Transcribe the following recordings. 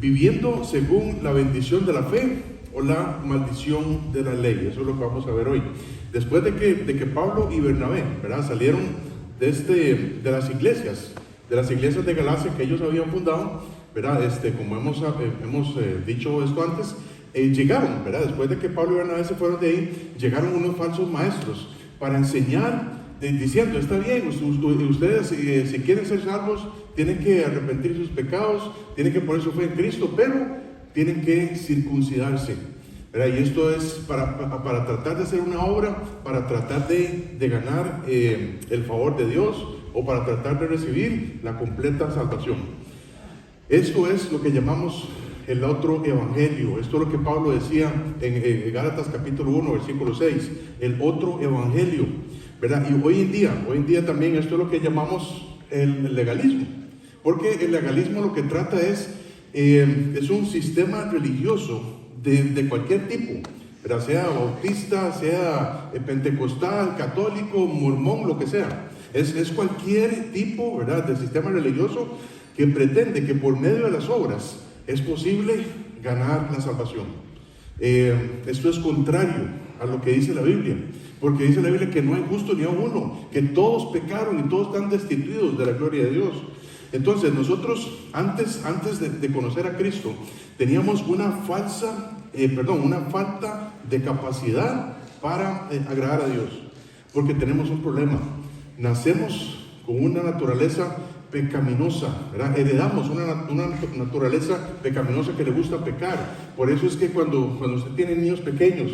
viviendo según la bendición de la fe o la maldición de la ley. Eso es lo que vamos a ver hoy. Después de que Pablo y Bernabé, ¿verdad?, salieron de las iglesias de Galacia que ellos habían fundado, ¿verdad?, como hemos dicho esto antes, llegaron, ¿verdad?, después de que Pablo y Bernabé se fueron de ahí, llegaron unos falsos maestros para enseñar, diciendo: está bien, ustedes si quieren ser salvos, tienen que arrepentir sus pecados, tienen que poner su fe en Cristo, pero tienen que circuncidarse, ¿verdad? Y esto es para tratar de hacer una obra, para tratar de ganar el favor de Dios, o para tratar de recibir la completa salvación. Esto es lo que llamamos el otro evangelio. Esto es lo que Pablo decía en Gálatas capítulo 1, versículo 6, el otro evangelio, ¿verdad? Y hoy en día también esto es lo que llamamos el legalismo, porque el legalismo lo que trata es un sistema religioso de cualquier tipo, ¿verdad?, sea bautista, sea pentecostal, católico, mormón, lo que sea. Es cualquier tipo, ¿verdad?, de sistema religioso que pretende que por medio de las obras es posible ganar la salvación. Esto es contrario a lo que dice la Biblia, porque dice la Biblia que no hay justo ni a uno, que todos pecaron y todos están destituidos de la gloria de Dios. Entonces nosotros antes de conocer a Cristo teníamos una falta de capacidad para agradar a Dios, porque tenemos un problema. Nacemos con una naturaleza pecaminosa, ¿verdad? Heredamos una naturaleza pecaminosa que le gusta pecar. Por eso es que cuando usted tiene niños pequeños,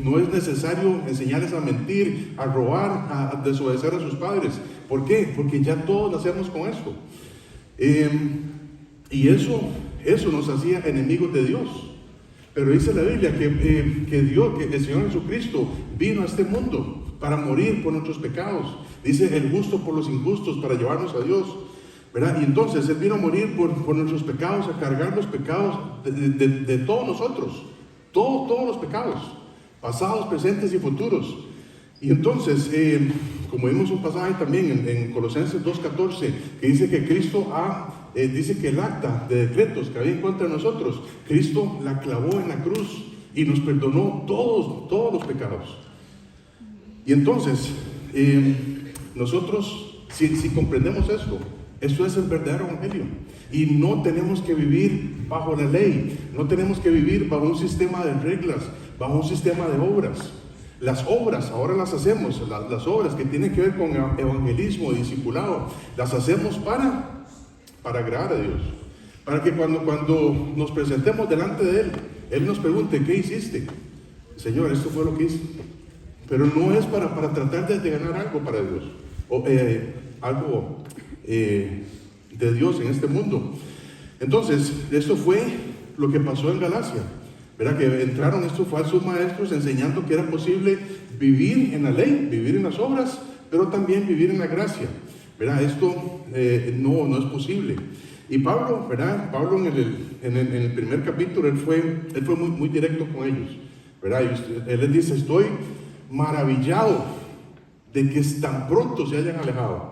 no es necesario enseñarles a mentir, a robar, a desobedecer a sus padres. ¿Por qué? Porque ya todos nacemos con esto. Y eso nos hacía enemigos de Dios. Pero dice la Biblia que el Señor Jesucristo vino a este mundo para morir por nuestros pecados. Dice: el justo por los injustos, para llevarnos a Dios, ¿verdad? Y entonces Él vino a morir por nuestros pecados, a cargar los pecados de todos nosotros, todos los pecados, pasados, presentes y futuros. Y entonces, como vimos un pasaje también en Colosenses 2:14, que dice que Cristo dice que el acta de decretos que había en contra de nosotros, Cristo la clavó en la cruz y nos perdonó todos los pecados. Y entonces, nosotros, si comprendemos esto es el verdadero evangelio. Y no tenemos que vivir bajo la ley, no tenemos que vivir bajo un sistema de reglas, bajo un sistema de obras. Las obras ahora las hacemos, las obras que tienen que ver con evangelismo, discipulado, las hacemos para agradar a Dios. Para que cuando nos presentemos delante de Él nos pregunte: ¿qué hiciste? Señor, esto fue lo que hice. Pero no es para tratar de ganar algo para Dios, o algo de Dios en este mundo. Entonces, esto fue lo que pasó en Galacia, ¿verdad? Que entraron estos falsos maestros enseñando que era posible vivir en la ley, vivir en las obras, pero también vivir en la gracia, ¿verdad? Esto no es posible. Y Pablo, ¿verdad? Pablo en el primer capítulo, él fue muy, muy directo con ellos, ¿verdad? Y él les dice: estoy maravillado de que tan pronto se hayan alejado,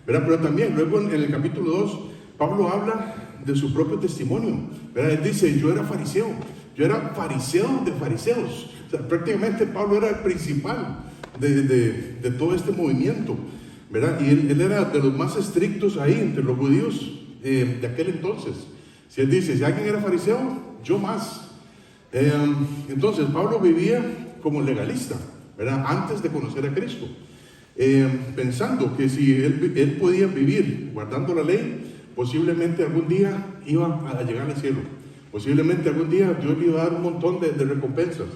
¿verdad? Pero también luego en el capítulo 2 Pablo habla de su propio testimonio, ¿verdad? Él dice: yo era fariseo de fariseos. O sea, prácticamente Pablo era el principal de todo este movimiento, ¿verdad? Y él era de los más estrictos ahí entre los judíos de aquel entonces. Si él dice: si alguien era fariseo, yo más. Entonces Pablo vivía como legalista, ¿verdad? Antes de conocer a Cristo, pensando que si él podía vivir guardando la ley, posiblemente algún día iba a llegar al cielo, posiblemente algún día Dios le iba a dar un montón de recompensas.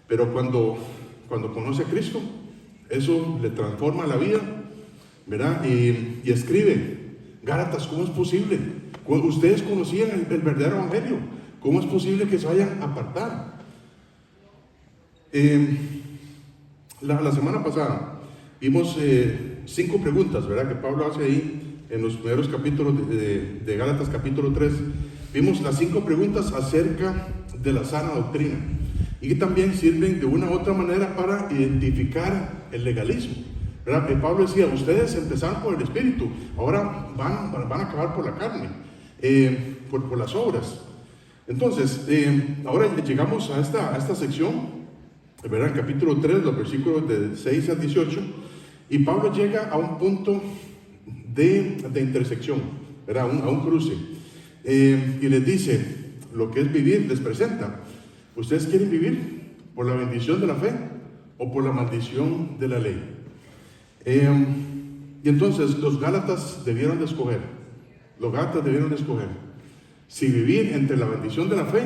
Pero cuando conoce a Cristo, eso le transforma la vida, ¿verdad? Y escribe: Gálatas, ¿cómo es posible? Ustedes conocían el verdadero evangelio, ¿cómo es posible que se vayan a apartar? La semana pasada vimos 5 preguntas, ¿verdad?, que Pablo hace ahí en los primeros capítulos de Gálatas capítulo 3. Vimos las 5 preguntas acerca de la sana doctrina, y que también sirven de una u otra manera para identificar el legalismo, ¿verdad? Pablo decía: ustedes empezaron por el Espíritu, ahora van a acabar por la carne. por las obras. Entonces, ahora llegamos a esta sección, ¿verdad? En capítulo 3, los versículos de 6 a 18, y Pablo llega a un punto de intersección, ¿verdad? A un cruce, y les dice lo que es vivir. Les presenta: ¿ustedes quieren vivir por la bendición de la fe o por la maldición de la ley? Y entonces los Gálatas debieron de escoger. Los Gálatas debieron de escoger si vivir entre la bendición de la fe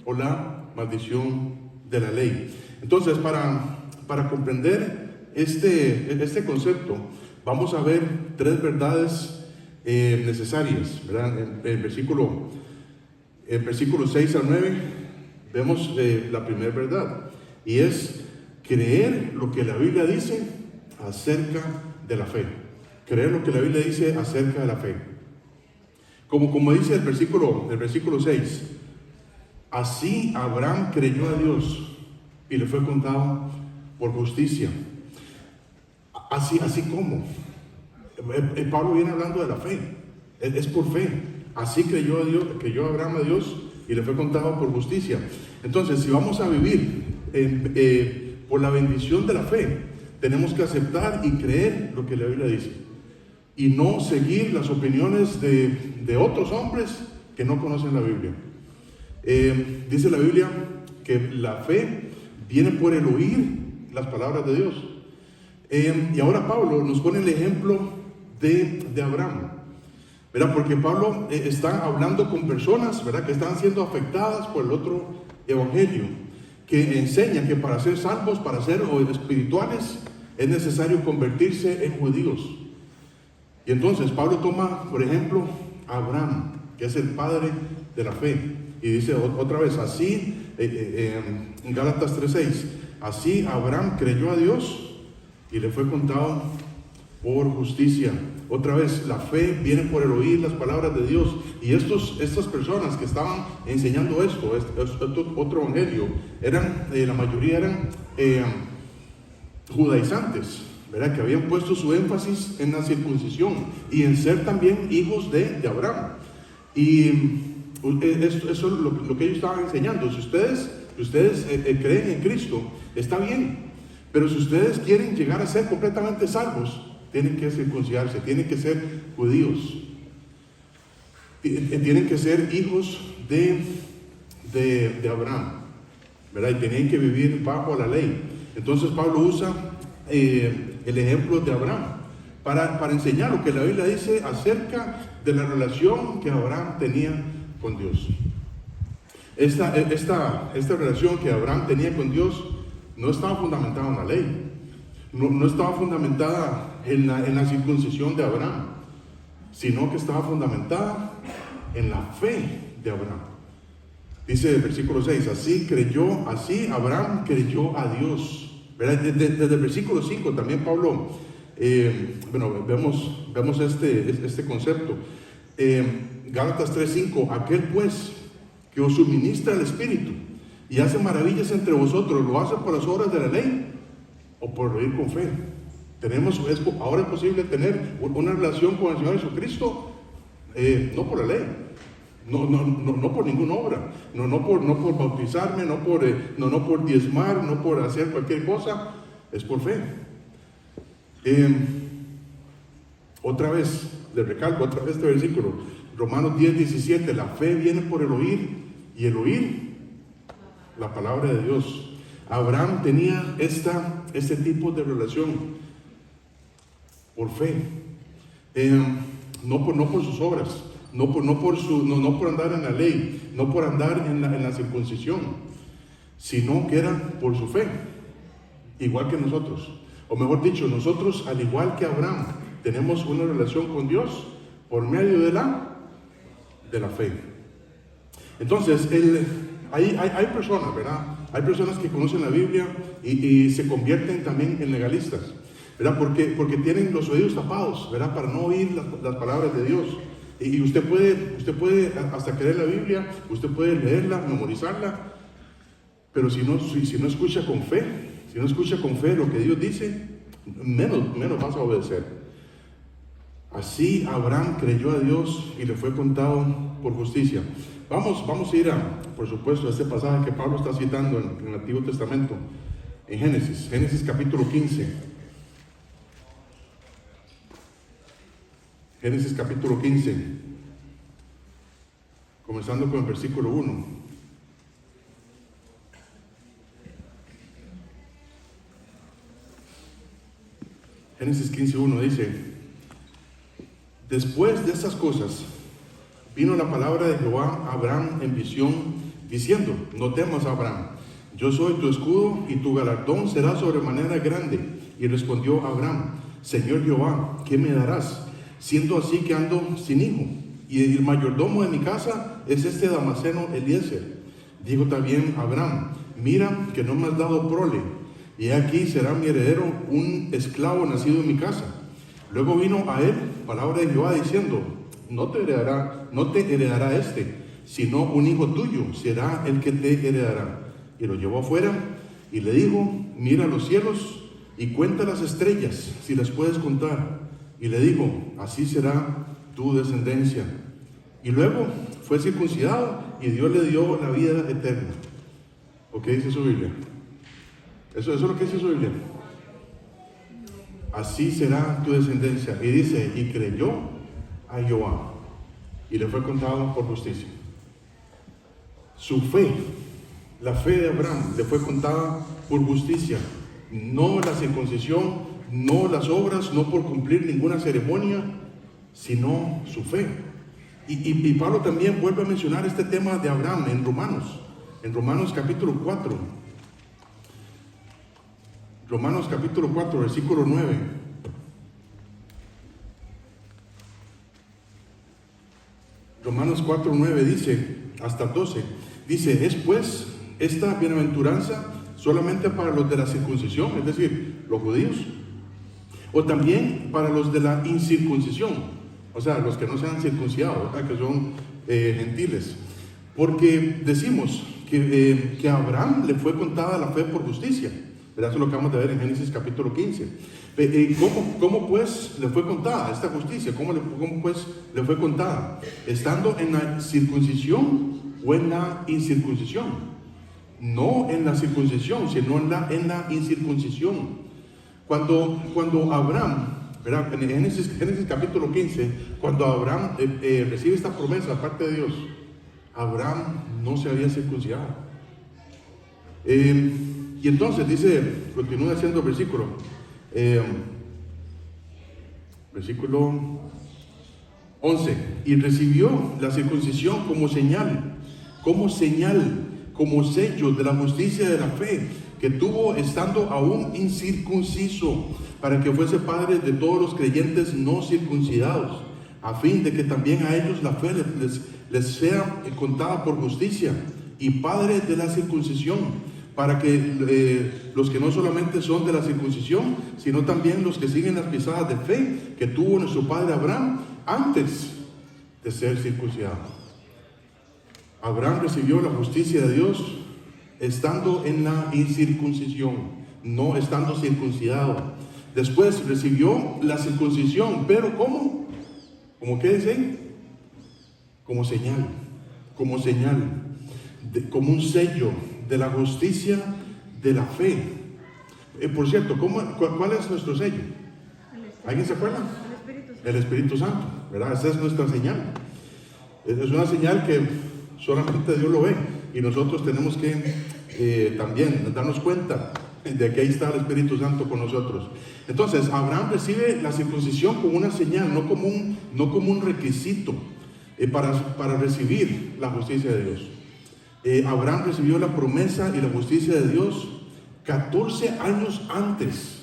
o la maldición de la ley. Entonces, para comprender este concepto, vamos a ver tres verdades necesarias, ¿verdad? En el versículo 6 al 9 vemos la primera verdad, y es creer lo que la Biblia dice acerca de la fe. Creer lo que la Biblia dice acerca de la fe. Como dice el versículo 6, así Abraham creyó a Dios y le fue contado por justicia. Así como Pablo viene hablando de la fe, es por fe. Así creyó Abraham a Dios y le fue contado por justicia. Entonces, si vamos a vivir por la bendición de la fe, tenemos que aceptar y creer lo que la Biblia dice, y no seguir las opiniones de otros hombres que no conocen la Biblia. Dice la Biblia que la fe viene por el oír las palabras de Dios. Y ahora Pablo nos pone el ejemplo de Abraham, ¿verdad? Porque Pablo está hablando con personas, ¿verdad?, que están siendo afectadas por el otro evangelio, que enseña que para ser salvos, para ser espirituales, es necesario convertirse en judíos. Y entonces Pablo toma, por ejemplo, a Abraham, que es el padre de la fe, y dice otra vez, así, en Gálatas 3:6, así Abraham creyó a Dios y le fue contado por justicia. Otra vez, la fe viene por el oír las palabras de Dios. Y estas personas que estaban enseñando esto, otro evangelio, la mayoría eran judaizantes, ¿verdad?, que habían puesto su énfasis en la circuncisión y en ser también hijos de Abraham. Y eso es lo que ellos estaban enseñando. Si ustedes creen en Cristo, está bien, pero si ustedes quieren llegar a ser completamente salvos, tienen que circuncidarse, tienen que ser judíos, tienen que ser hijos de Abraham, ¿verdad? Y tienen que vivir bajo la ley. Entonces Pablo usa el ejemplo de Abraham para enseñar lo que la Biblia dice acerca de la relación que Abraham tenía con Dios. Esta relación que Abraham tenía con Dios no estaba fundamentada en la ley, no estaba fundamentada en la circuncisión de Abraham, sino que estaba fundamentada en la fe de Abraham. Dice el versículo 6, así Abraham creyó a Dios. Desde el versículo 5 también Pablo, vemos este concepto. Gálatas 3:5, aquel pues que os suministra el Espíritu y hace maravillas entre vosotros, ¿lo hace por las obras de la ley o por oír con fe? Ahora es posible tener una relación con el Señor Jesucristo, no por la ley, no por ninguna obra, no por bautizarme, no por diezmar, no por hacer cualquier cosa, es por fe. Otra vez, le recalco otra vez este versículo, Romanos 10:17, la fe viene por el oír, y el oír la palabra de Dios. Abraham tenía este tipo de relación por fe, no por sus obras, no por andar en la ley, no por andar en la circuncisión, sino que era por su fe, igual que nosotros. O mejor dicho, nosotros, al igual que Abraham, tenemos una relación con Dios por medio de la fe. Entonces, hay personas, ¿verdad? Hay personas que conocen la Biblia y se convierten también en legalistas, ¿verdad? Porque tienen los oídos tapados, ¿verdad?, para no oír las palabras de Dios. Y usted puede hasta creer la Biblia, usted puede leerla, memorizarla, pero si no escucha con fe lo que Dios dice, menos vas a obedecer. Así Abraham creyó a Dios y le fue contado por justicia. Vamos a ir por supuesto, a este pasaje que Pablo está citando en el Antiguo Testamento, en Génesis capítulo 15. Génesis capítulo 15, comenzando con el versículo 1. Génesis 15:1 dice: después de estas cosas, vino la palabra de Jehová a Abraham en visión, diciendo: no temas, Abraham, yo soy tu escudo y tu galardón será sobremanera grande. Y respondió Abraham: Señor Jehová, ¿qué me darás, siendo así que ando sin hijo? Y el mayordomo de mi casa es este Damaseno Eliezer. Dijo también Abraham: mira que no me has dado prole, y aquí será mi heredero un esclavo nacido en mi casa. Luego vino a él palabra de Jehová diciendo: no te heredará este, sino un hijo tuyo será el que te heredará. Y lo llevó afuera y le dijo: mira los cielos y cuenta las estrellas, si las puedes contar. Y le dijo: así será tu descendencia. Y luego fue circuncidado y Dios le dio la vida eterna. ¿O qué dice su Biblia? Eso es lo que dice su Biblia. Así será tu descendencia. Y dice: y creyó a Jehová y le fue contado por justicia. Su fe, la fe de Abraham, le fue contada por justicia. No la circuncisión, no las obras, no por cumplir ninguna ceremonia, sino su fe. Y Pablo también vuelve a mencionar este tema de Abraham en Romanos capítulo 4. Romanos capítulo 4, versículo 9. Romanos 4, 9 dice, hasta 12, dice: es pues esta bienaventuranza solamente para los de la circuncisión, es decir, los judíos, o también para los de la incircuncisión, o sea, los que no se han circuncidado, ¿verdad? Que son gentiles. Porque decimos que a Abraham le fue contada la fe por justicia, ¿verdad? Eso lo acabamos de ver en Génesis capítulo 15. ¿Cómo pues le fue contada esta justicia? ¿Cómo pues le fue contada? ¿Estando en la circuncisión o en la incircuncisión? No en la circuncisión, sino en la incircuncisión. Cuando Abraham, ¿verdad? En Génesis capítulo 15, cuando Abraham recibe esta promesa de parte de Dios, Abraham no se había circuncidado. Y entonces dice, continúa haciendo el versículo 11: y recibió la circuncisión como señal, como sello de la justicia de la fe que tuvo estando aún incircunciso, para que fuese padre de todos los creyentes no circuncidados, a fin de que también a ellos la fe les sea contada por justicia, y padre de la circuncisión, para que los que no solamente son de la circuncisión, sino también los que siguen las pisadas de fe que tuvo nuestro padre Abraham antes de ser circuncidado. Abraham recibió la justicia de Dios estando en la incircuncisión, no estando circuncidado. Después recibió la circuncisión, pero ¿cómo? ¿Cómo qué dicen? Como señal, como un sello de la justicia de la fe. Por cierto, ¿cuál es nuestro sello? ¿Alguien se acuerda? El Espíritu Santo, ¿verdad? Esa es nuestra señal. Es una señal que solamente Dios lo ve, y nosotros tenemos que también darnos cuenta de que ahí está el Espíritu Santo con nosotros. Entonces, Abraham recibe la circuncisión como una señal, no como un requisito para recibir la justicia de Dios. Abraham recibió la promesa y la justicia de Dios 14 años antes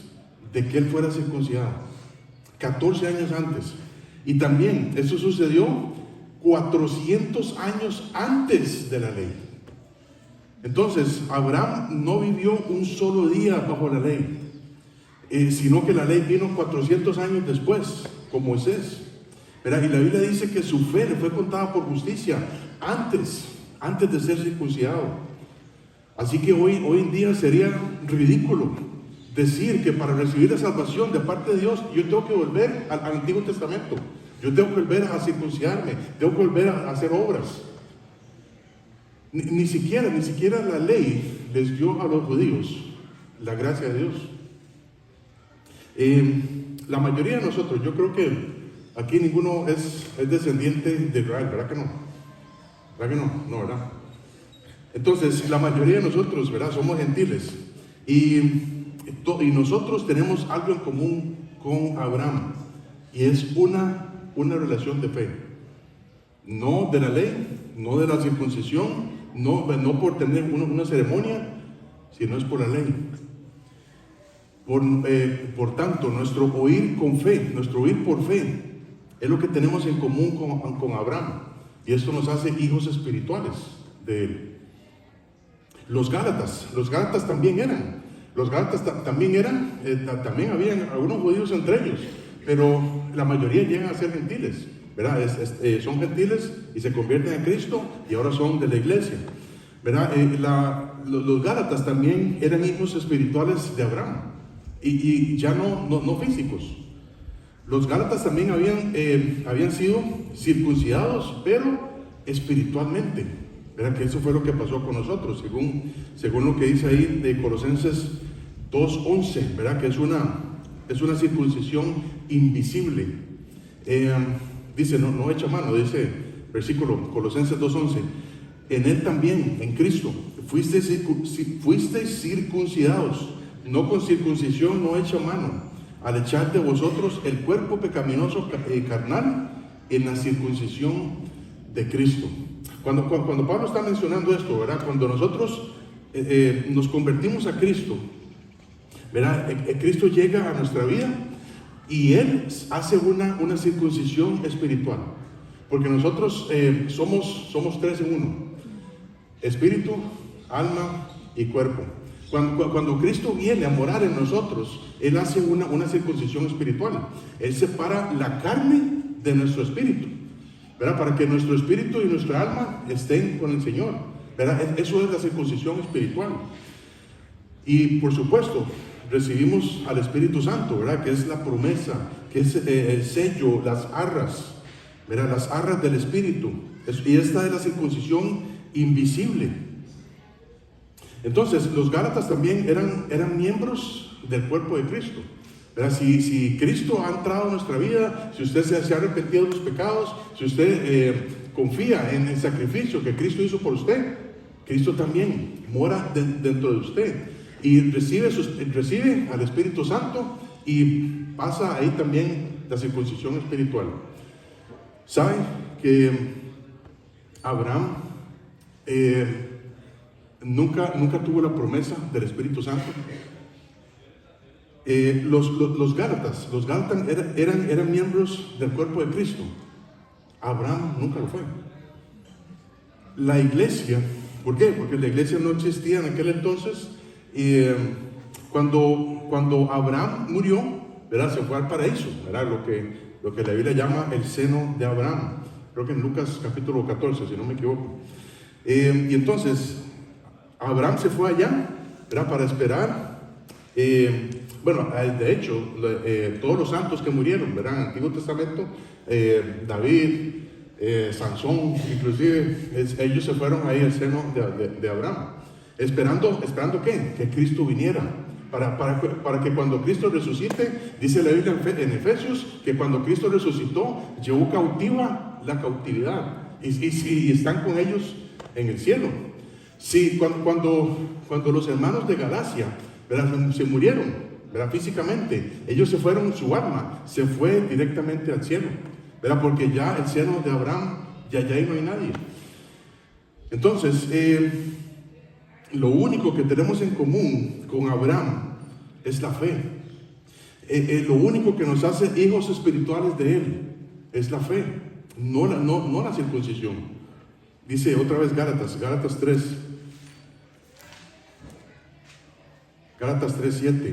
de que él fuera circuncidado. 14 años antes. Y también eso sucedió 400 años antes de la ley. Entonces, Abraham no vivió un solo día bajo la ley, sino que la ley vino 400 años después, con Moisés. ¿Verdad? Y la Biblia dice que su fe le fue contada por justicia antes de ser circuncidado. Así que hoy en día sería ridículo decir que para recibir la salvación de parte de Dios yo tengo que volver al Antiguo Testamento. Yo tengo que volver a circuncidarme, tengo que volver a hacer obras. Ni siquiera la ley les dio a los judíos la gracia de Dios. La mayoría de nosotros, yo creo que aquí ninguno es descendiente de Israel, ¿verdad que no? ¿Verdad que no? No, ¿verdad? Entonces, la mayoría de nosotros, ¿verdad? Somos gentiles. Y nosotros tenemos algo en común con Abraham. Y es una relación de fe. No de la ley, no de la circuncisión, no por tener una ceremonia, sino es por la ley. Por tanto, nuestro oír con fe, nuestro oír por fe, es lo que tenemos en común con Abraham. Y esto nos hace hijos espirituales de él. Los Gálatas también eran. También habían algunos judíos entre ellos, pero la mayoría llegan a ser gentiles, ¿verdad? Son gentiles y se convierten en Cristo y ahora son de la iglesia, ¿verdad? Los Gálatas también eran hijos espirituales de Abraham y ya no físicos. Los Gálatas también habían sido circuncidados, pero espiritualmente, ¿verdad? Que eso fue lo que pasó con nosotros, según lo que dice ahí de Colosenses 2:11, ¿verdad? Que es una circuncisión invisible. Dice, no hecha mano, dice versículo Colosenses 2:11. En él también, en Cristo, fuisteis circuncidados, no con circuncisión no hecha mano, al echar de vosotros el cuerpo pecaminoso carnal en la circuncisión de Cristo. Cuando Pablo está mencionando esto, ¿verdad? Cuando nosotros nos convertimos a Cristo, ¿verdad? Cristo llega a nuestra vida y Él hace una circuncisión espiritual. Porque nosotros somos tres en uno: espíritu, alma y cuerpo. Cuando Cristo viene a morar en nosotros, Él hace una circuncisión espiritual. Él separa la carne de nuestro espíritu, ¿verdad? Para que nuestro espíritu y nuestra alma estén con el Señor, ¿verdad? Eso es la circuncisión espiritual. Y por supuesto, recibimos al Espíritu Santo, ¿verdad? Que es la promesa, que es el sello, las arras, ¿verdad? Las arras del Espíritu. Y esta es la circuncisión invisible. Entonces, los Gálatas también eran miembros del cuerpo de Cristo, ¿verdad? Si Cristo ha entrado en nuestra vida, si usted se ha arrepentido de los pecados, si usted confía en el sacrificio que Cristo hizo por usted, Cristo también mora dentro de usted y recibe al Espíritu Santo y pasa ahí también la circuncisión espiritual. ¿Saben que Abraham nunca tuvo la promesa del Espíritu Santo? Los Gálatas eran miembros del cuerpo de Cristo. Abraham nunca lo fue. La iglesia, ¿por qué? Porque la iglesia no existía en aquel entonces. Cuando Abraham murió, ¿verdad? Se fue al paraíso, ¿verdad? Lo que la Biblia llama el seno de Abraham. Creo que en Lucas capítulo 14, si no me equivoco. Y entonces Abraham se fue allá, ¿verdad? Para esperar. De hecho, todos los santos que murieron, ¿verdad? En el Antiguo Testamento, David, Sansón, inclusive, ellos se fueron ahí al seno de Abraham, esperando ¿qué? Que Cristo viniera, para que cuando Cristo resucite, dice la Biblia en Efesios, que cuando Cristo resucitó, llevó cautiva la cautividad, y están con ellos en el cielo. Sí, cuando los hermanos de Galacia, ¿verdad? Se murieron, ¿verdad? Físicamente, ellos se fueron, su alma se fue directamente al cielo, ¿verdad? Porque ya el seno de Abraham, ya ahí no hay nadie. Entonces, lo único que tenemos en común con Abraham es la fe. Lo único que nos hace hijos espirituales de él es la fe, no la circuncisión. Dice otra vez Gálatas 3. Gálatas 3:7.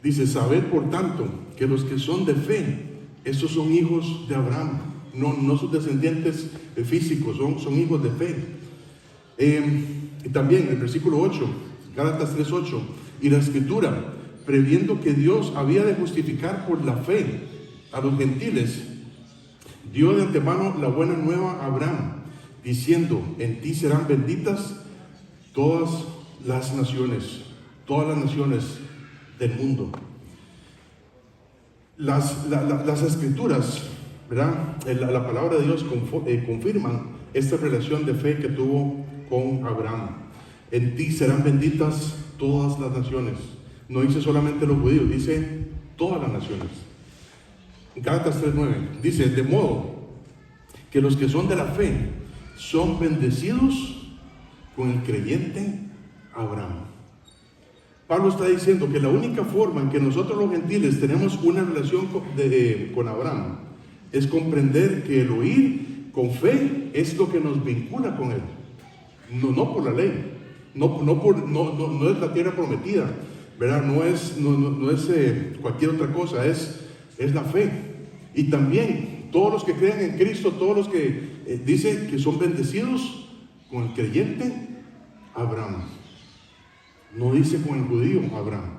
Dice: sabed por tanto que los que son de fe, esos son hijos de Abraham, no sus descendientes físicos, son hijos de fe. Y también el versículo 8, Gálatas 3:8, y la escritura, previendo que Dios había de justificar por la fe a los gentiles, dio de antemano la buena nueva a Abraham, diciendo: en ti serán benditas todas las naciones del mundo. Las escrituras, ¿verdad? La palabra de Dios confirman esta relación de fe que tuvo con Abraham. En ti serán benditas todas las naciones. No dice solamente los judíos, dice todas las naciones. Gálatas 3:9 dice: de modo que los que son de la fe son bendecidos con el creyente Abraham. Pablo está diciendo que la única forma en que nosotros los gentiles tenemos una relación con Abraham es comprender que el oír con fe es lo que nos vincula con él, no por la ley, no es la tierra prometida, ¿verdad? No es cualquier otra cosa, es la fe. Y también todos los que creen en Cristo, todos los que dicen que son bendecidos con el creyente Abraham. No dice con el judío Abraham,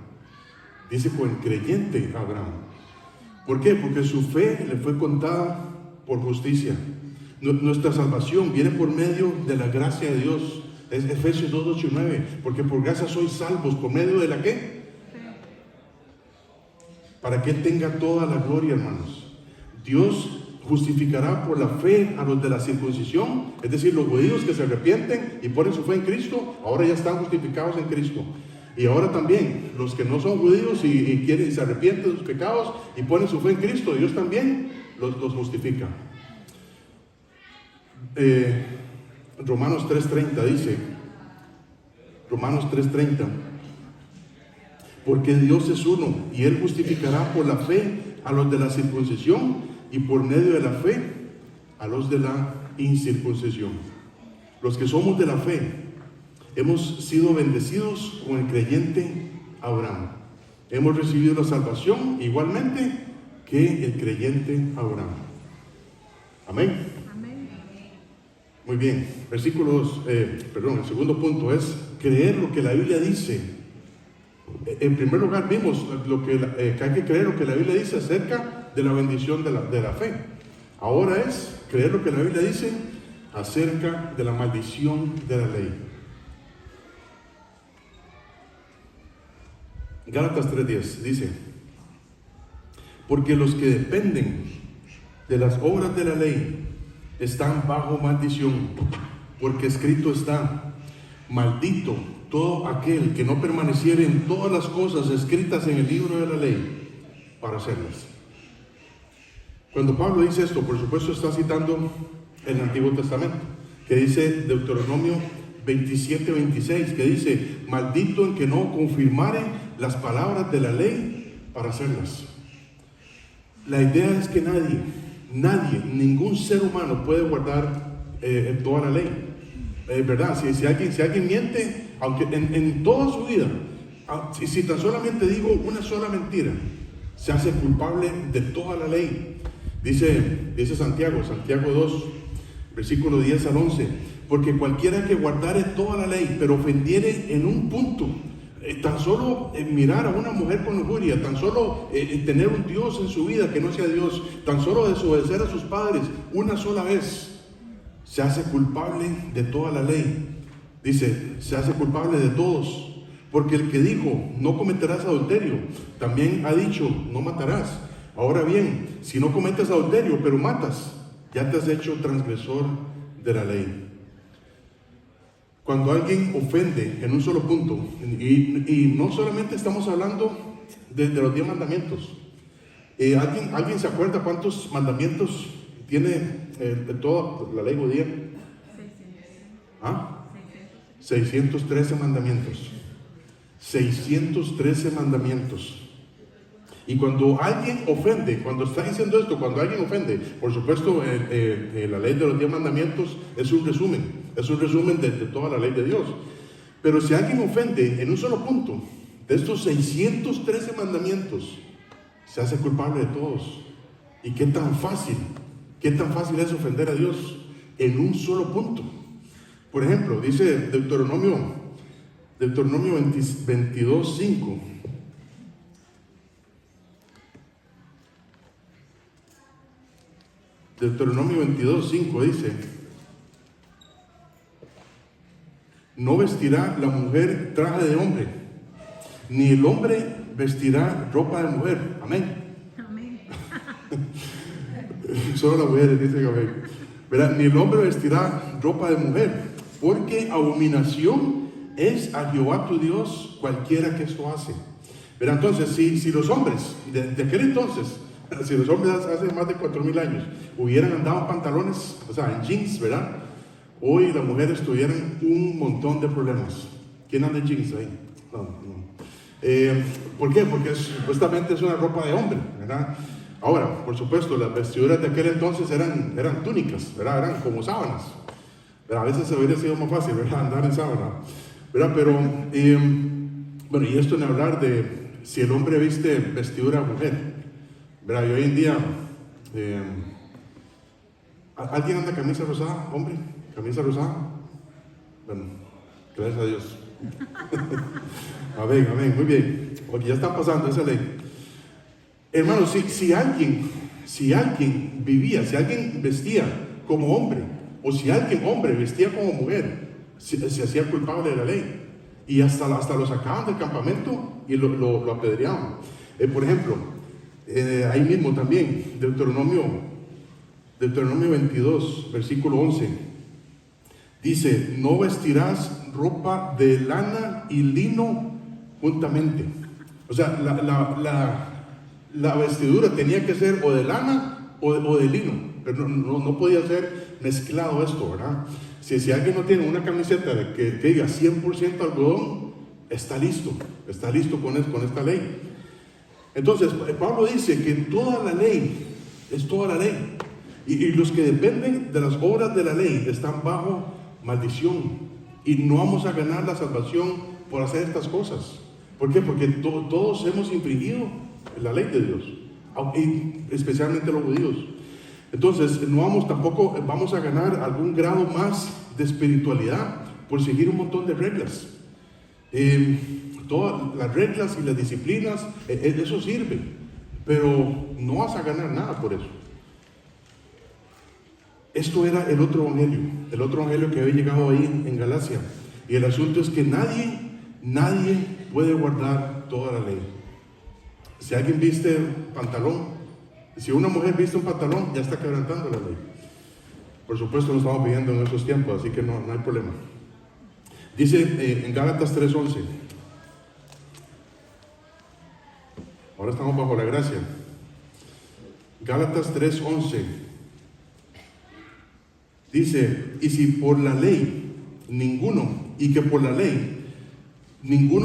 dice con el creyente Abraham. ¿Por qué? Porque su fe le fue contada por justicia. Nuestra salvación viene por medio de la gracia de Dios. Es Efesios 2:8 y 9. Porque por gracia sois salvos, ¿por medio de la qué? Para que Él tenga toda la gloria, hermanos. Dios justificará por la fe a los de la circuncisión, es decir, los judíos que se arrepienten y ponen su fe en Cristo, ahora ya están justificados en Cristo. Y ahora también los que no son judíos y se arrepienten de sus pecados y ponen su fe en Cristo, Dios también los justifica. Romanos 3:30 dice, Romanos 3:30, porque Dios es uno y Él justificará por la fe a los de la circuncisión y por medio de la fe a los de la incircuncisión. Los que somos de la fe hemos sido bendecidos con el creyente Abraham. Hemos recibido la salvación igualmente que el creyente Abraham. Amén. Amén. Muy bien. El segundo punto es creer lo que la Biblia dice. En primer lugar vimos que hay que creer lo que la Biblia dice acerca de la bendición de la fe. Ahora es creer lo que la Biblia dice acerca de la maldición de la ley. Gálatas 3:10 dice: porque los que dependen de las obras de la ley están bajo maldición, porque escrito está: maldito todo aquel que no permaneciere en todas las cosas escritas en el libro de la ley para hacerlas. Cuando Pablo dice esto, por supuesto está citando el Antiguo Testamento, que dice Deuteronomio 27:26, que dice: maldito el que no confirmare las palabras de la ley para hacerlas. La idea es que nadie, ningún ser humano puede guardar toda la ley. ¿Verdad? Si alguien miente, aunque en toda su vida, si tan solamente digo una sola mentira, se hace culpable de toda la ley. Dice Santiago 2, versículo 10 al 11, porque cualquiera que guardare toda la ley, pero ofendiere en un punto, tan solo mirar a una mujer con lujuria, tan solo tener un Dios en su vida que no sea Dios, tan solo desobedecer a sus padres una sola vez, se hace culpable de toda la ley. Dice, se hace culpable de todos, porque el que dijo, no cometerás adulterio, también ha dicho, no matarás. Ahora bien, si no cometes adulterio, pero matas, ya te has hecho transgresor de la ley. Cuando alguien ofende en un solo punto, y no solamente estamos hablando de los 10 mandamientos, ¿alguien se acuerda cuántos mandamientos tiene toda la ley judía? 613 mandamientos. 613 mandamientos. Y cuando alguien ofende, cuando está diciendo esto, cuando alguien ofende, por supuesto, la ley de los 10 mandamientos es un resumen de toda la ley de Dios. Pero si alguien ofende en un solo punto de estos 613 mandamientos, se hace culpable de todos. ¿Y qué tan fácil es ofender a Dios en un solo punto? Por ejemplo, dice Deuteronomio 22:5. Deuteronomio 22:5 dice: no vestirá la mujer traje de hombre, ni el hombre vestirá ropa de mujer. Amén. Amén. Solo las mujeres dicen amén. ¿Verdad? Ni el hombre vestirá ropa de mujer, porque abominación es a Jehová tu Dios cualquiera que esto hace. ¿Verdad? Entonces, si los hombres de aquel entonces, si los hombres hace más de 4,000 años hubieran andado en pantalones, o sea, en jeans, ¿verdad? Hoy las mujeres tuvieran un montón de problemas. ¿Quién anda en jeans ahí? No. ¿Por qué? Porque supuestamente es una ropa de hombre, ¿verdad? Ahora, por supuesto, las vestiduras de aquel entonces eran túnicas, ¿verdad? Eran como sábanas, ¿verdad? A veces se hubiera sido más fácil, ¿verdad? Andar en sábana, ¿verdad? Pero, bueno, y esto en hablar de si el hombre viste vestidura mujer, ¿verdad? Y hoy en día, ¿alguien anda camisa rosada, hombre? ¿Camisa rosada? Bueno, gracias a Dios. Amén, amén, muy bien. Porque ya está pasando esa ley. Hermanos, si alguien vivía, si alguien vestía como hombre, o si alguien hombre vestía como mujer, se hacía culpable de la ley. Y hasta lo sacaban del campamento y lo apedreaban. Por ejemplo, ahí mismo también, Deuteronomio 22, versículo 11, dice: no vestirás ropa de lana y lino juntamente. O sea, la vestidura tenía que ser o de lana o de lino, pero no podía ser mezclado esto, ¿verdad? Si alguien no tiene una camiseta que diga 100% algodón, está listo con esta ley. Entonces, Pablo dice que toda la ley es toda la ley. Y los que dependen de las obras de la ley están bajo maldición. Y no vamos a ganar la salvación por hacer estas cosas. ¿Por qué? Porque todos hemos infringido la ley de Dios, y especialmente los judíos. Entonces, tampoco vamos a ganar algún grado más de espiritualidad por seguir un montón de reglas. Todas las reglas y las disciplinas, eso sirve, pero no vas a ganar nada por eso. Esto era el otro evangelio que había llegado ahí en Galacia. Y el asunto es que nadie puede guardar toda la ley. Si alguien viste pantalón, si una mujer viste un pantalón, ya está quebrantando la ley. Por supuesto, no estamos viviendo en esos tiempos, así que no hay problema. Dice en Gálatas 3:11. Ahora estamos bajo la gracia. Gálatas 3:11. Dice: y si por la ley ninguno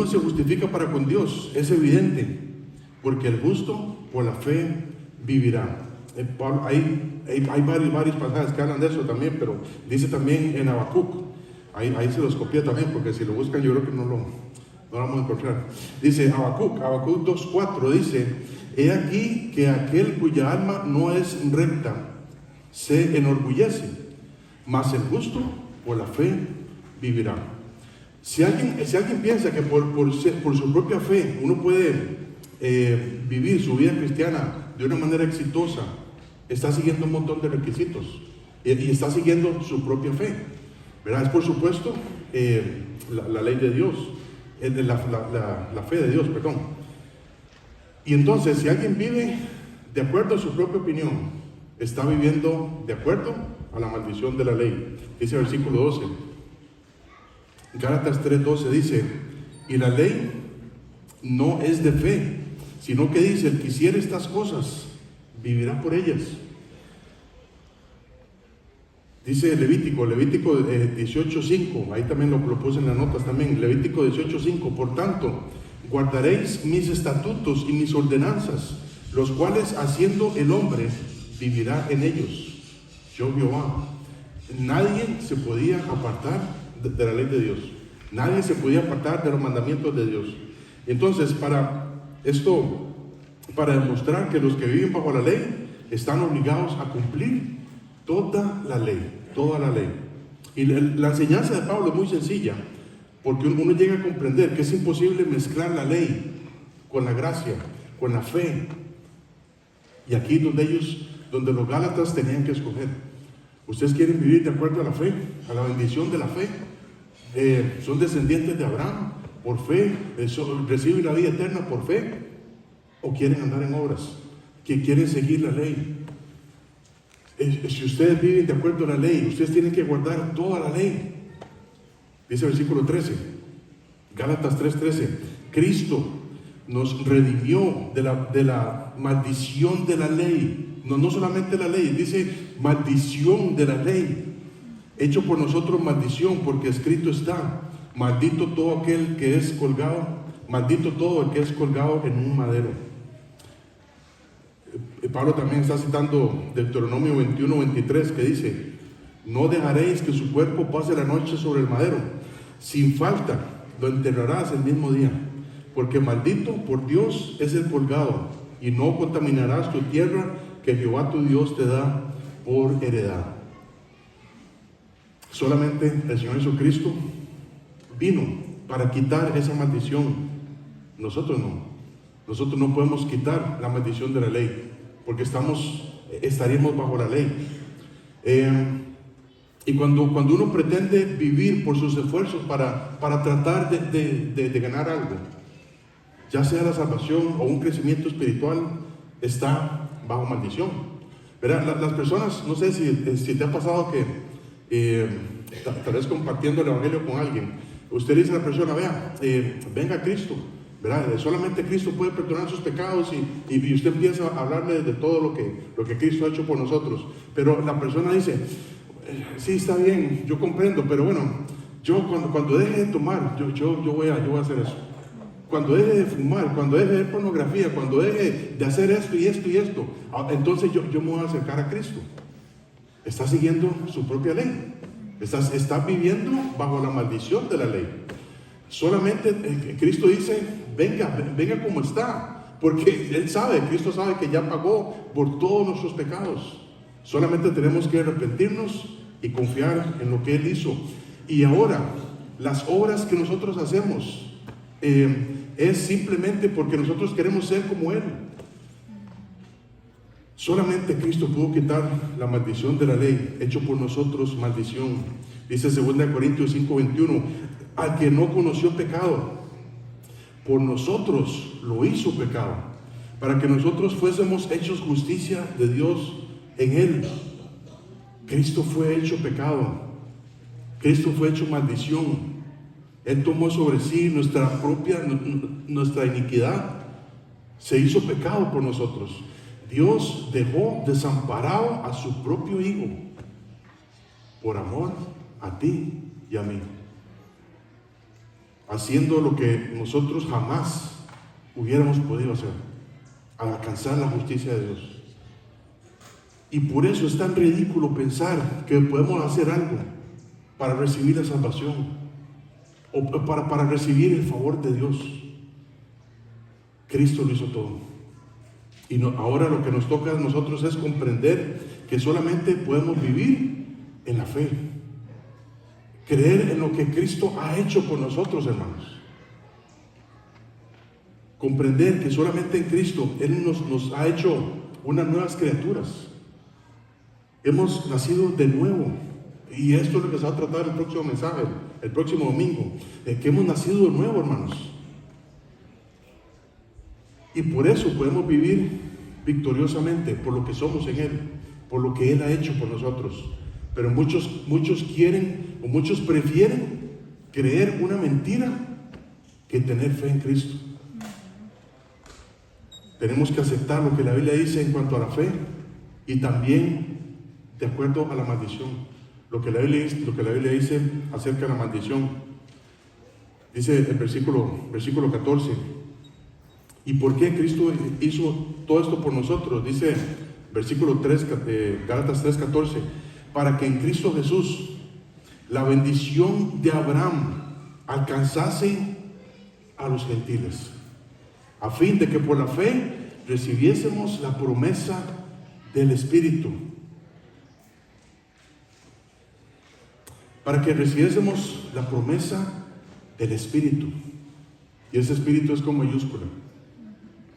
se justifica para con Dios, es evidente, porque el justo por la fe vivirá. Hay varios pasajes que hablan de eso también, pero dice también en Habacuc, ahí se los copié también, porque si lo buscan yo creo que no lo vamos a encontrar. Dice Habacuc 2:4, dice: he aquí que aquel cuya alma no es recta se enorgullece, mas el justo por la fe vivirá. Si alguien piensa que por su propia fe uno puede vivir su vida cristiana de una manera exitosa, está siguiendo un montón de requisitos y está siguiendo su propia fe, ¿verdad? Es por supuesto la ley de Dios, la fe de Dios, perdón. Y entonces, si alguien vive de acuerdo a su propia opinión, está viviendo de acuerdo a la maldición de la ley. Dice el versículo 12, Gálatas 3:12 dice: y la ley no es de fe, sino que dice: el que hiciere estas cosas vivirá por ellas. Dice Levítico 18:5, ahí también lo puse en las notas también, Levítico 18:5: por tanto, guardaréis mis estatutos y mis ordenanzas, los cuales haciendo el hombre vivirá en ellos. Yo, Jehová. Nadie se podía apartar de la ley de Dios. Nadie se podía apartar de los mandamientos de Dios. Entonces, para demostrar que los que viven bajo la ley están obligados a cumplir toda la ley. Y la enseñanza de Pablo es muy sencilla, porque uno llega a comprender que es imposible mezclar la ley con la gracia, con la fe. Y aquí donde ellos donde los gálatas tenían que escoger. ¿Ustedes quieren vivir de acuerdo a la fe, a la bendición de la fe? ¿Son descendientes de Abraham por fe? ¿Reciben la vida eterna por fe? ¿O quieren andar en obras? ¿Que quieren seguir la ley? Si ustedes viven de acuerdo a la ley, ustedes tienen que guardar toda la ley. Dice el versículo 13, Gálatas 3:13, Cristo nos redimió de la maldición de la ley. No solamente la ley, dice maldición de la ley. Hecho por nosotros maldición, porque escrito está, maldito todo aquel que es colgado, maldito todo el que es colgado en un madero. Pablo también está citando Deuteronomio 21:23, que dice: no dejaréis que su cuerpo pase la noche sobre el madero, sin falta lo enterrarás el mismo día, porque maldito por Dios es el colgado, y no contaminarás tu tierra que Jehová tu Dios te da por heredad. Solamente el Señor Jesucristo vino para quitar esa maldición. Nosotros no podemos quitar la maldición de la ley, porque estaríamos bajo la ley. Y cuando uno pretende vivir por sus esfuerzos para tratar de ganar algo, ya sea la salvación o un crecimiento espiritual, está bajo maldición. ¿Verdad? Las personas, no sé si te ha pasado que tal vez compartiendo el evangelio con alguien, usted le dice a la persona: vea, venga a Cristo, ¿verdad? Solamente Cristo puede perdonar sus pecados, y usted empieza a hablarle de todo lo que Cristo ha hecho por nosotros. Pero la persona dice: sí, está bien, yo comprendo, pero bueno, yo cuando deje de tomar, yo voy a hacer eso. Cuando deje de fumar, cuando deje de ver pornografía, cuando deje de hacer esto y esto y esto, entonces yo me voy a acercar a Cristo. Está siguiendo su propia ley. Está viviendo bajo la maldición de la ley. Solamente Cristo dice: venga como está, porque Cristo sabe que ya pagó por todos nuestros pecados. Solamente tenemos que arrepentirnos y confiar en lo que Él hizo. Y ahora, las obras que nosotros hacemos es simplemente porque nosotros queremos ser como Él. Solamente Cristo pudo quitar la maldición de la ley, hecho por nosotros maldición. Dice 2 Corintios 5:21, al que no conoció pecado, por nosotros lo hizo pecado, para que nosotros fuésemos hechos justicia de Dios en Él. Cristo fue hecho pecado, Cristo fue hecho maldición. Él tomó sobre sí nuestra iniquidad, se hizo pecado por nosotros. Dios dejó desamparado a su propio Hijo por amor a ti y a mí, haciendo lo que nosotros jamás hubiéramos podido hacer, al alcanzar la justicia de Dios. Y por eso es tan ridículo pensar que podemos hacer algo para recibir la salvación o para recibir el favor de Dios. Cristo lo hizo todo. Y ahora lo que nos toca a nosotros es comprender que solamente podemos vivir en la fe, creer en lo que Cristo ha hecho por nosotros, hermanos. Comprender que solamente en Cristo Él nos ha hecho unas nuevas criaturas. Hemos nacido de nuevo. Y esto es lo que se va a tratar el próximo mensaje, el próximo domingo. Que hemos nacido de nuevo, hermanos. Y por eso podemos vivir victoriosamente, por lo que somos en Él, por lo que Él ha hecho por nosotros. Pero muchos quieren, o muchos prefieren creer una mentira que tener fe en Cristo. Tenemos que aceptar lo que la Biblia dice en cuanto a la fe, y también de acuerdo a la maldición. Lo que la Biblia dice acerca de la maldición. Dice el versículo 14. ¿Y por qué Cristo hizo todo esto por nosotros? Dice versículo 3, Gálatas 3:14. Para que en Cristo Jesús la bendición de Abraham alcanzase a los gentiles, a fin de que por la fe recibiésemos la promesa del Espíritu. Para que recibiésemos la promesa del Espíritu. Y ese Espíritu es con mayúscula.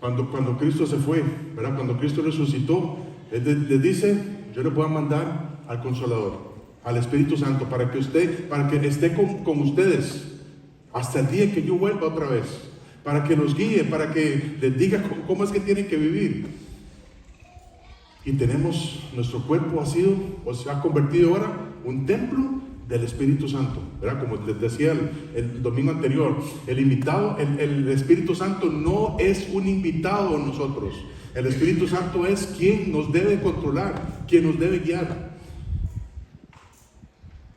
Cuando Cristo se fue, ¿verdad? Cuando Cristo resucitó, Les dice, yo le voy a mandar al Consolador, al Espíritu Santo, para que esté con ustedes hasta el día que yo vuelva otra vez, para que los guíe, para que les diga cómo es que tienen que vivir. Y nuestro cuerpo se ha convertido ahora un templo del Espíritu Santo, ¿verdad? Como les decía el domingo anterior, el Espíritu Santo no es un invitado en nosotros. El Espíritu Santo es quien nos debe controlar, quien nos debe guiar.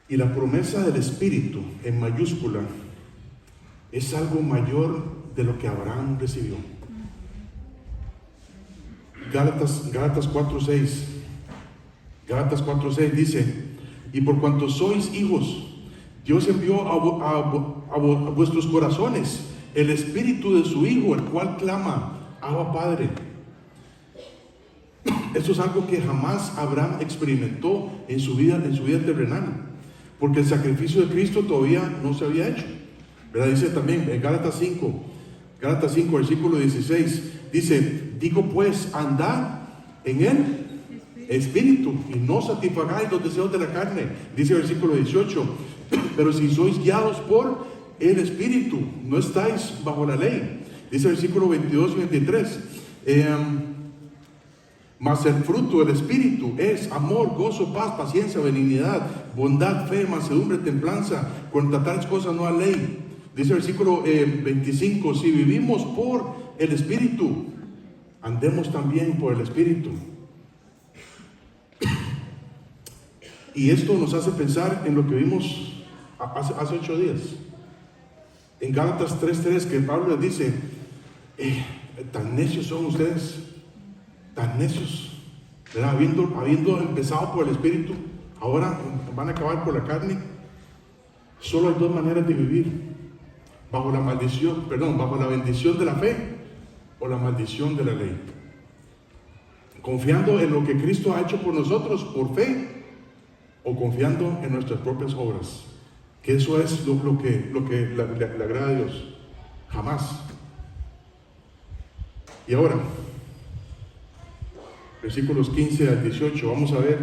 Y la promesa del Espíritu en mayúscula es algo mayor de lo que Abraham recibió. Gálatas 4:6. Gálatas 4:6 dice: y por cuanto sois hijos, Dios envió a vuestros corazones el Espíritu de su Hijo, el cual clama, Abba Padre. Esto es algo que jamás Abraham experimentó en su vida terrenal, porque el sacrificio de Cristo todavía no se había hecho, ¿verdad? Dice también en Gálatas 5, versículo 16, dice: digo pues, andad en el Espíritu y no satisfagáis los deseos de la carne. Dice el versículo 18: pero si sois guiados por el Espíritu, no estáis bajo la ley. Dice el versículo 22 y 23: mas el fruto del Espíritu es amor, gozo, paz, paciencia, benignidad, bondad, fe, mansedumbre, templanza. Contra tales cosas no hay ley. Dice el versículo 25: si vivimos por el Espíritu, andemos también por el Espíritu. Y esto nos hace pensar en lo que vimos hace 8 días. En Gálatas 3:3, que Pablo les dice: tan necios son ustedes, tan necios, ¿verdad? Habiendo empezado por el Espíritu, ahora van a acabar por la carne. Solo hay 2 maneras de vivir: bajo la bendición de la fe, o la maldición de la ley. Confiando en lo que Cristo ha hecho por nosotros por fe, o confiando en nuestras propias obras, que eso es lo que le agrada a Dios. Jamás. Y ahora, versículos 15 al 18, vamos a ver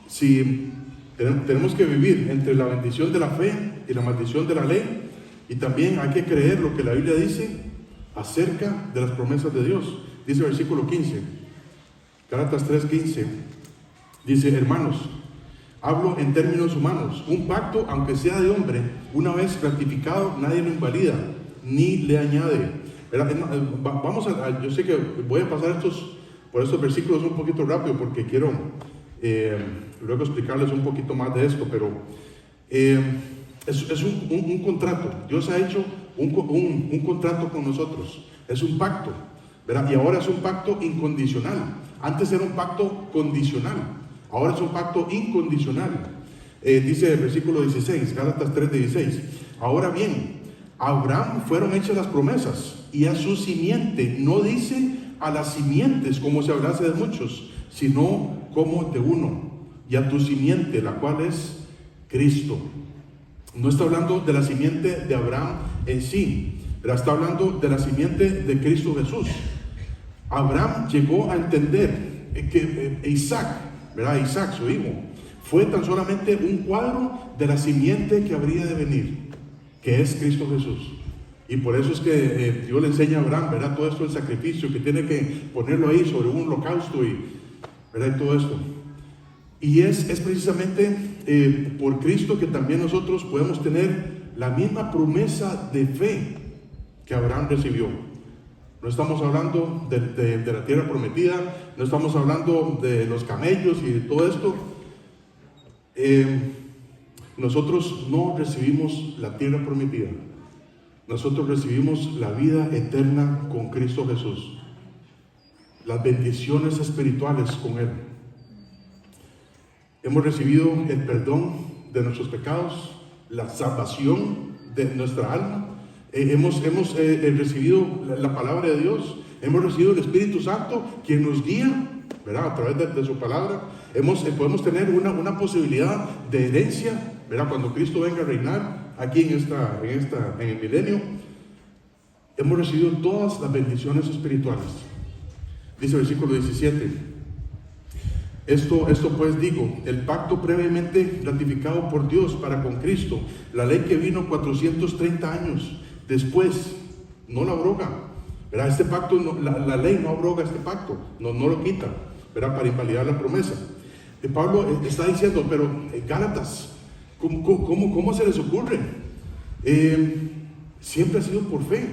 si tenemos que vivir entre la bendición de la fe y la maldición de la ley. Y también hay que creer lo que la Biblia dice acerca de las promesas de Dios. Dice el versículo 15, Gálatas 3:15, dice: hermanos, hablo en términos humanos. Un pacto, aunque sea de hombre, una vez ratificado, nadie lo invalida ni le añade. Yo sé que voy a pasar por estos versículos un poquito rápido, porque quiero luego explicarles un poquito más de esto, pero es un contrato. Dios ha hecho un contrato con nosotros. Es un pacto, ¿verdad? Y ahora es un pacto incondicional. Antes era un pacto condicional, ahora es un pacto incondicional. Dice el versículo 16, Gálatas 3:16: ahora bien, a Abraham fueron hechas las promesas, y a su simiente. No dice a las simientes como se hablase de muchos, sino como de uno, y a tu simiente, la cual es Cristo. No está hablando de la simiente de Abraham en sí, pero está hablando de la simiente de Cristo Jesús. Abraham llegó a entender que Isaac, su hijo, fue tan solamente un cuadro de la simiente que habría de venir, que es Cristo Jesús. Y por eso es que Dios le enseña a Abraham, ¿verdad? Todo esto, el sacrificio, que tiene que ponerlo ahí sobre un holocausto, ¿verdad? Y todo esto. Y es precisamente por Cristo que también nosotros podemos tener la misma promesa de fe que Abraham recibió. No estamos hablando de la tierra prometida, no estamos hablando de los camellos y de todo esto. Nosotros no recibimos la tierra prometida. Nosotros recibimos la vida eterna con Cristo Jesús, las bendiciones espirituales con Él. Hemos recibido el perdón de nuestros pecados, la salvación de nuestra alma. Hemos recibido la palabra de Dios. Hemos recibido el Espíritu Santo, quien nos guía, ¿verdad? A través de su palabra. Podemos tener una posibilidad de herencia, ¿verdad? Cuando Cristo venga a reinar aquí en el milenio. Hemos recibido todas las bendiciones espirituales. Dice el versículo 17. Esto pues digo, el pacto previamente ratificado por Dios para con Cristo, la ley que vino 430 años después, no la abroga, ¿verdad? Este pacto, la ley no abroga este pacto, no lo quita, ¿verdad? Para invalidar la promesa. Pablo está diciendo, pero Gálatas, ¿cómo se les ocurre? Siempre ha sido por fe,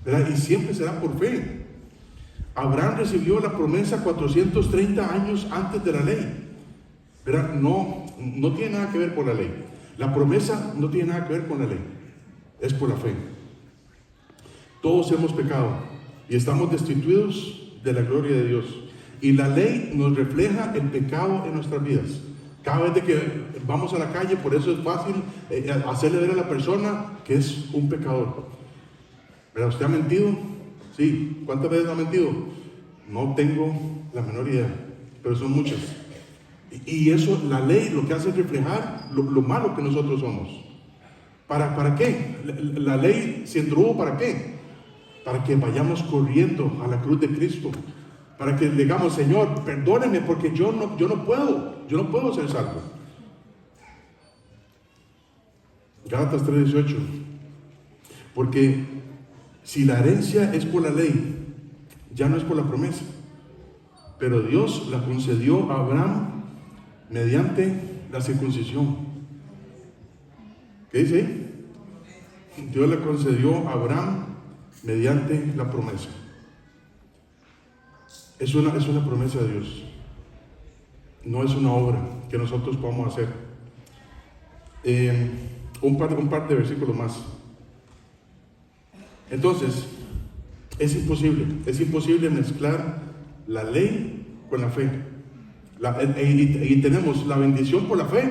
¿verdad? Y siempre será por fe. Abraham recibió la promesa 430 años antes de la ley, ¿verdad? No tiene nada que ver con la ley. La promesa no tiene nada que ver con la ley, es por la fe. Todos hemos pecado y estamos destituidos de la gloria de Dios. Y la ley nos refleja el pecado en nuestras vidas. Cada vez de que vamos a la calle, por eso es fácil hacerle ver a la persona que es un pecador. ¿Verdad? ¿Usted ha mentido? Sí. ¿Cuántas veces ha mentido? No tengo la menor idea, pero son muchas. Y eso, la ley lo que hace es reflejar lo malo que nosotros somos. ¿Para qué? La ley se introdujo ¿para qué? Para que vayamos corriendo a la cruz de Cristo. Para que digamos, Señor, perdóneme porque yo no puedo ser salvo. Gálatas 3:18. Porque si la herencia es por la ley, ya no es por la promesa. Pero Dios la concedió a Abraham mediante la circuncisión. ¿Qué dice ahí? Dios la concedió a Abraham mediante la promesa. Es una promesa de Dios. No es una obra que nosotros podamos hacer. Un par de versículos más. Entonces, es imposible mezclar la ley con la fe. Y tenemos la bendición por la fe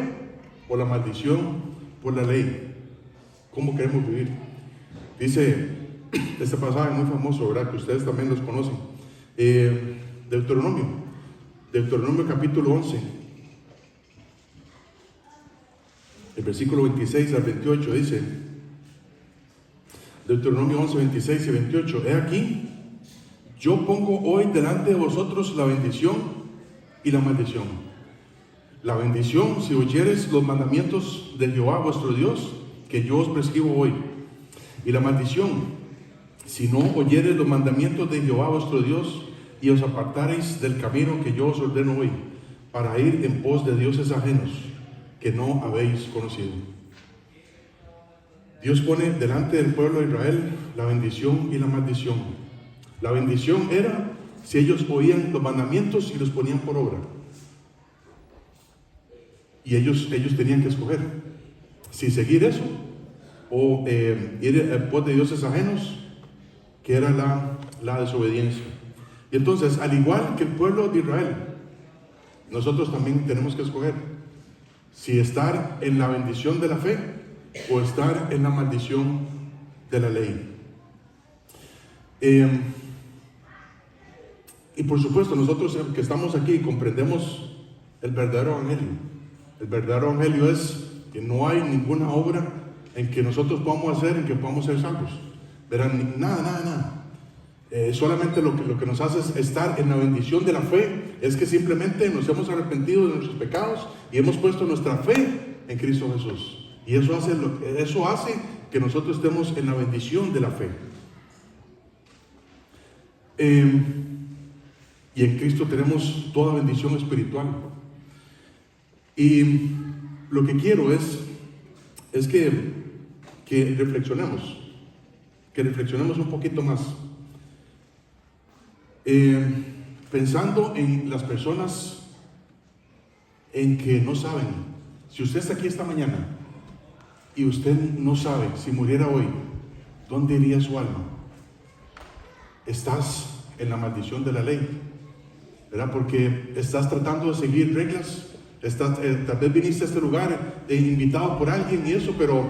o la maldición por la ley. ¿Cómo queremos vivir? Dice este pasaje muy famoso, ¿verdad? Que ustedes también los conocen. Deuteronomio capítulo 11, el versículo 26 al 28 dice, Deuteronomio 11, 26 y 28, he aquí, yo pongo hoy delante de vosotros la bendición y la maldición. La bendición si oyeres los mandamientos de Jehová vuestro Dios, que yo os prescribo hoy. Y la maldición si no oyeres los mandamientos de Jehová vuestro Dios, y os apartareis del camino que yo os ordeno hoy, para ir en pos de dioses ajenos que no habéis conocido. Dios pone delante del pueblo de Israel la bendición y la maldición. La bendición era si ellos oían los mandamientos y los ponían por obra. Y ellos tenían que escoger si seguir eso o ir en pos de dioses ajenos, que era la desobediencia. Y entonces, al igual que el pueblo de Israel, nosotros también tenemos que escoger si estar en la bendición de la fe o estar en la maldición de la ley. Y por supuesto, nosotros que estamos aquí comprendemos el verdadero evangelio. El verdadero evangelio es que no hay ninguna obra en que nosotros podamos hacer, en que podamos ser salvos. Verán, nada. Solamente lo que nos hace es estar en la bendición de la fe, es que simplemente nos hemos arrepentido de nuestros pecados y hemos puesto nuestra fe en Cristo Jesús. Y eso hace que nosotros estemos en la bendición de la fe. Y en Cristo tenemos toda bendición espiritual. Y lo que quiero es que reflexionemos un poquito más. Pensando en las personas en que no saben. Si usted está aquí esta mañana y usted no sabe si muriera hoy, ¿dónde iría su alma? Estás en la maldición de la ley, ¿verdad? Porque estás tratando de seguir reglas. Tal vez viniste a este lugar invitado por alguien y eso, pero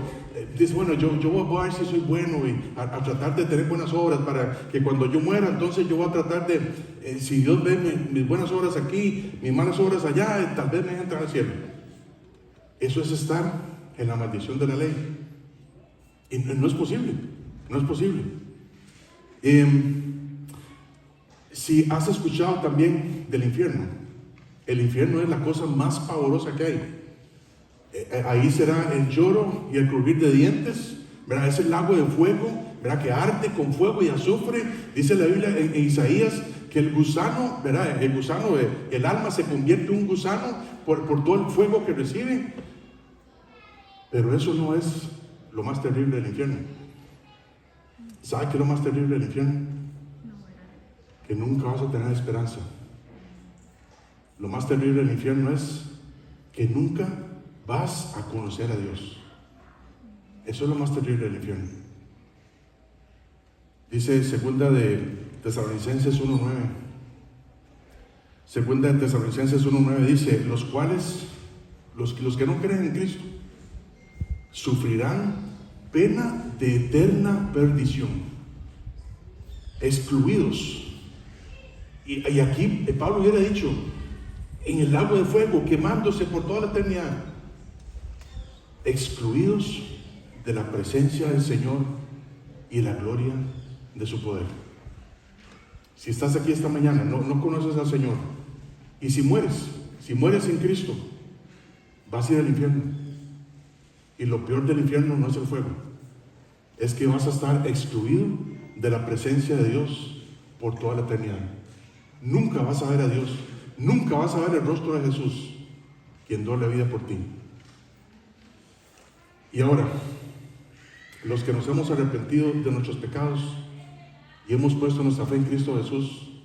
dices, bueno, yo voy a ver si soy bueno y a tratar de tener buenas obras para que cuando yo muera, entonces yo voy a tratar de, si Dios ve mis buenas obras aquí, mis malas obras allá, tal vez me deje entrar al cielo. Eso es estar en la maldición de la ley. Y no es posible. Si has escuchado también del infierno, el infierno es la cosa más pavorosa que hay. Ahí será el lloro y el crujir de dientes, ¿verdad? Es el lago de fuego, ¿verdad? Que arde con fuego y azufre. Dice la Biblia en Isaías que el gusano, ¿verdad? El gusano, el alma se convierte en un gusano por todo el fuego que recibe. Pero eso no es lo más terrible del infierno. ¿Sabe qué es lo más terrible del infierno? Que nunca vas a tener esperanza. Lo más terrible del infierno es que nunca vas a conocer a Dios. Eso es lo más terrible del infierno. Dice segunda de Tesalonicenses 1:9. Segunda de Tesalonicenses 1:9 dice: los cuales, los que no creen en Cristo, sufrirán pena de eterna perdición, excluidos. Y aquí Pablo hubiera dicho: en el lago de fuego, quemándose por toda la eternidad, excluidos de la presencia del Señor y la gloria de su poder. Si estás aquí esta mañana, no conoces al Señor, y si mueres en Cristo, vas a ir al infierno. Y lo peor del infierno no es el fuego, es que vas a estar excluido de la presencia de Dios por toda la eternidad. Nunca vas a ver a Dios, nunca vas a ver el rostro de Jesús, quien dio la vida por ti. Y ahora, los que nos hemos arrepentido de nuestros pecados y hemos puesto nuestra fe en Cristo Jesús,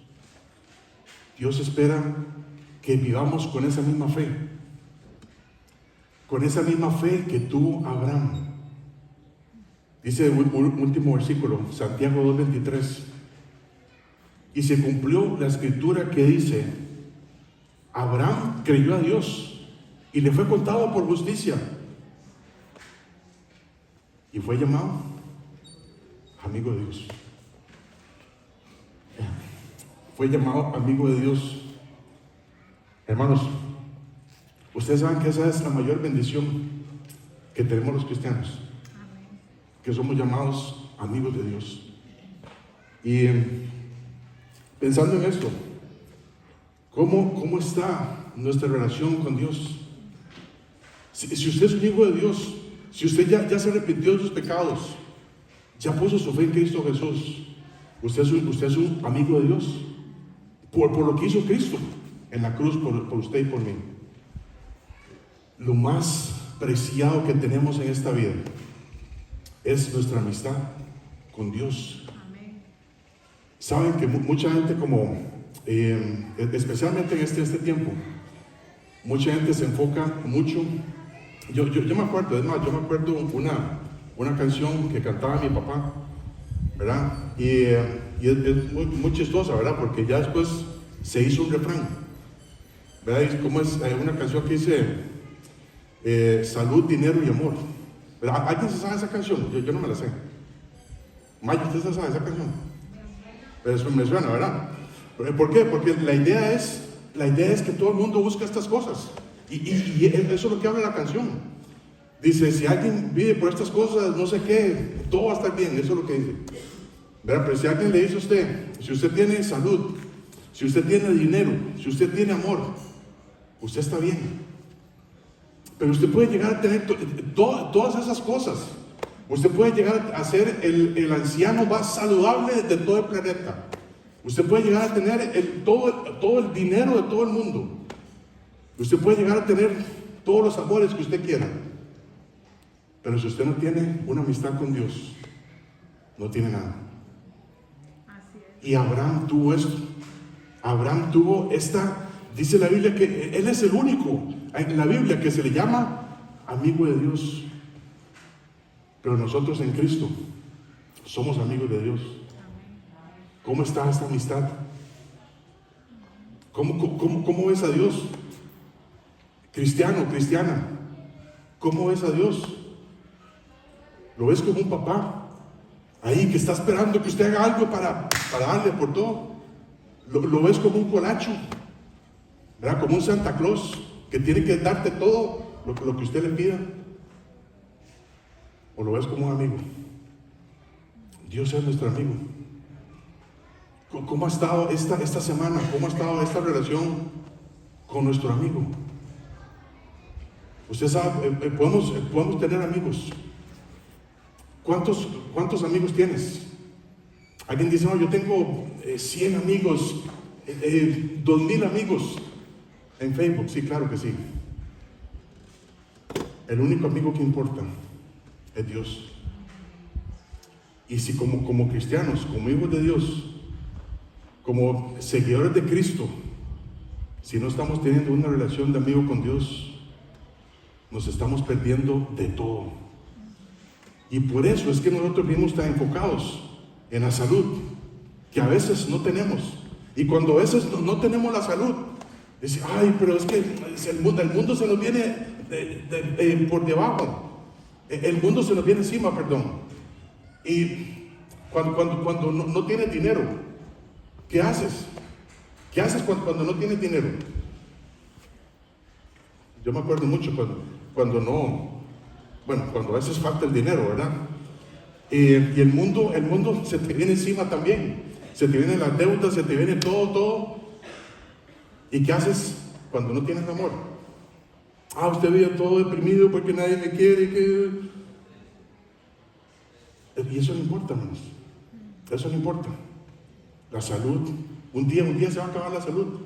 Dios espera que vivamos con esa misma fe que tuvo Abraham. Dice el último versículo, Santiago 2:23, y se cumplió la escritura que dice: Abraham creyó a Dios y le fue contado por justicia, y fue llamado amigo de Dios. Fue llamado amigo de Dios. Hermanos, ustedes saben que esa es la mayor bendición que tenemos los cristianos, que somos llamados amigos de Dios. Y pensando en esto, ¿cómo está nuestra relación con Dios? Si usted es un hijo de Dios, si usted ya se arrepintió de sus pecados, ya puso su fe en Cristo Jesús, usted es un amigo de Dios por lo que hizo Cristo en la cruz por usted y por mí. Lo más preciado que tenemos en esta vida es nuestra amistad con Dios. Amén. Saben que mucha gente, especialmente en este tiempo, mucha gente se enfoca mucho. Yo me acuerdo, es más, yo me acuerdo una canción que cantaba mi papá, ¿verdad? Y es muy chistosa, ¿verdad? Porque ya después se hizo un refrán, ¿verdad? Y como es una canción que dice salud, dinero y amor, ¿verdad? ¿Alguien se sabe esa canción? Yo no me la sé. Maya, ¿usted se sabe esa canción? Eso me suena, ¿verdad? ¿Por qué? Porque la idea es que todo el mundo busca estas cosas. Y eso es lo que habla la canción. Dice: si alguien vive por estas cosas, no sé qué, todo va a estar bien. Eso es lo que dice, ¿verdad? Pero si alguien le dice a usted, si usted tiene salud, si usted tiene dinero, si usted tiene amor, usted está bien. Pero usted puede llegar a tener todas esas cosas. Usted puede llegar a ser el anciano más saludable de todo el planeta. Usted puede llegar a tener todo el dinero de todo el mundo. Usted puede llegar a tener todos los amores que usted quiera. Pero si usted no tiene una amistad con Dios, no tiene nada. Así es. Y Abraham tuvo esto. Abraham tuvo dice la Biblia que él es el único en la Biblia que se le llama amigo de Dios. Pero nosotros en Cristo somos amigos de Dios. ¿Cómo está esta amistad? ¿Cómo ves a Dios? Cristiano, cristiana, ¿cómo ves a Dios? ¿Lo ves como un papá ahí que está esperando que usted haga algo para darle por todo? ¿Lo ves como un colacho, ¿verdad? Como un Santa Claus que tiene que darte todo lo que usted le pida? ¿O lo ves como un amigo? Dios es nuestro amigo. ¿Cómo ha estado esta semana? ¿Cómo ha estado esta relación con nuestro amigo? Usted sabe, podemos tener amigos. ¿Cuántos amigos tienes? Alguien dice, no, yo tengo 100 amigos, 2000 amigos en Facebook. Sí, claro que sí. El único amigo que importa es Dios. Y si como cristianos, como hijos de Dios, como seguidores de Cristo, si no estamos teniendo una relación de amigo con Dios, nos estamos perdiendo de todo. Y por eso es que nosotros vivimos tan enfocados en la salud, que a veces no tenemos. Y cuando a veces no tenemos la salud, dice, ay, pero es que el mundo se nos viene por debajo. El mundo se nos viene encima, perdón. Y cuando no tienes dinero, ¿qué haces? ¿Qué haces cuando no tienes dinero? Yo me acuerdo mucho cuando a veces falta el dinero, ¿verdad? Y el mundo se te viene encima también. Se te vienen las deudas, se te viene todo. ¿Y qué haces cuando no tienes amor? Usted vive todo deprimido porque nadie me quiere. Y eso no importa, hermanos. Eso no importa. La salud. Un día se va a acabar la salud.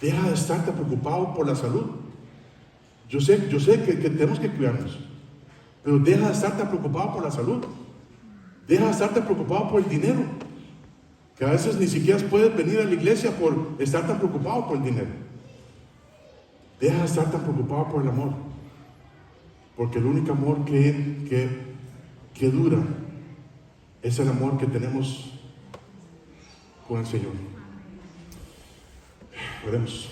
Deja de estarte preocupado por la salud. Yo sé que tenemos que cuidarnos, pero deja de estarte preocupado por la salud. Deja de estarte preocupado por el dinero, que a veces ni siquiera puedes venir a la iglesia por estar tan preocupado por el dinero. Deja de estar tan preocupado por el amor, porque el único amor que dura es el amor que tenemos con el Señor. Oremos.